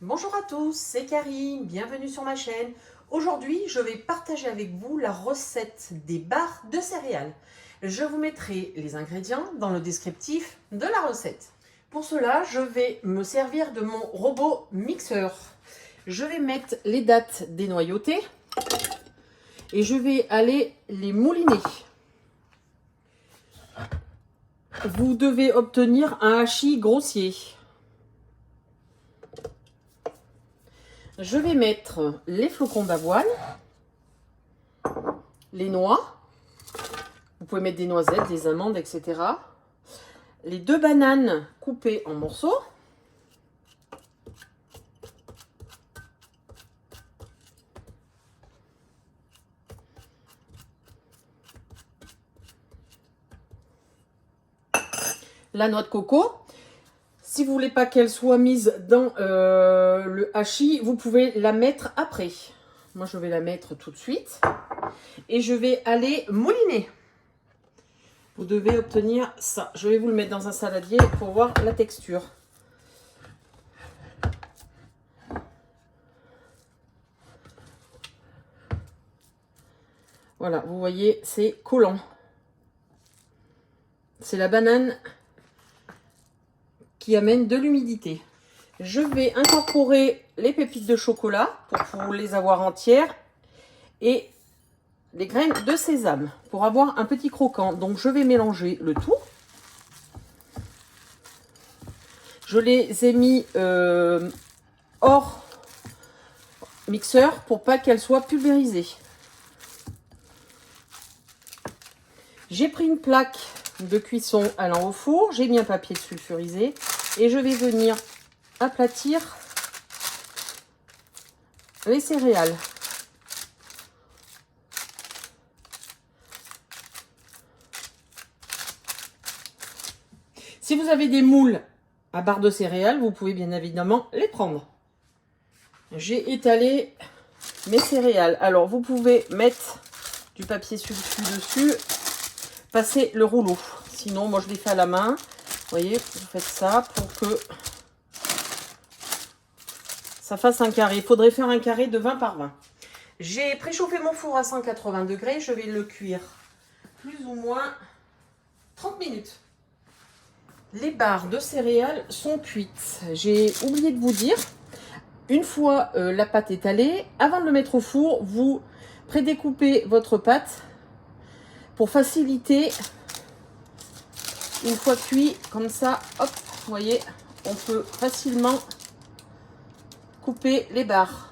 Bonjour à tous, c'est Karine, bienvenue sur ma chaîne. Aujourd'hui, je vais partager avec vous la recette des barres de céréales. Je vous mettrai les ingrédients dans le descriptif de la recette. Pour cela, je vais me servir de mon robot mixeur. Je vais mettre les dattes dénoyautées et je vais aller les mouliner. Vous devez obtenir un hachis grossier. Je vais mettre les flocons d'avoine, les noix, vous pouvez mettre des noisettes, des amandes, etc. Les 2 bananes coupées en morceaux. La noix de coco. Si vous voulez pas qu'elle soit mise dans le hachis, vous pouvez la mettre après. Moi, je vais la mettre tout de suite. Et je vais aller mouliner. Vous devez obtenir ça. Je vais vous le mettre dans un saladier pour voir la texture. Voilà, vous voyez, c'est collant. C'est la banane qui amène de l'humidité. Je vais incorporer les pépites de chocolat pour les avoir entières et les graines de sésame pour avoir un petit croquant. Donc je vais mélanger le tout. Je les ai mis hors mixeur pour pas qu'elles soient pulvérisées. J'ai pris une plaque de cuisson allant au four, j'ai mis un papier sulfurisé et je vais venir aplatir les céréales. Si vous avez des moules à barres de céréales, vous pouvez bien évidemment les prendre. J'ai étalé mes céréales. Alors, vous pouvez mettre du papier sulfu dessus, passer le rouleau. Sinon, moi, je les fais à la main. Vous voyez, vous faites ça pour que ça fasse un carré. Il faudrait faire un carré de 20 par 20. J'ai préchauffé mon four à 180 degrés. Je vais le cuire plus ou moins 30 minutes. Les barres de céréales sont cuites. J'ai oublié de vous dire, une fois la pâte étalée, avant de le mettre au four, vous prédécoupez votre pâte pour faciliter. Une fois cuit, comme ça, hop, vous voyez, on peut facilement couper les barres.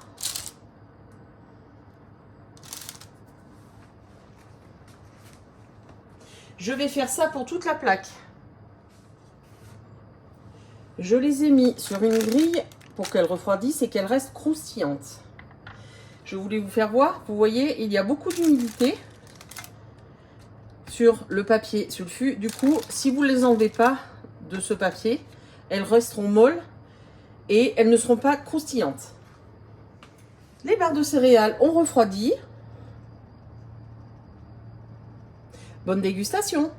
Je vais faire ça pour toute la plaque. Je les ai mis sur une grille pour qu'elles refroidissent et qu'elles restent croustillantes. Je voulais vous faire voir, vous voyez, il y a beaucoup d'humidité sur le papier sulfu. Du coup, si vous ne les enlevez pas de ce papier, elles resteront molles et elles ne seront pas croustillantes. Les barres de céréales ont refroidi. Bonne dégustation!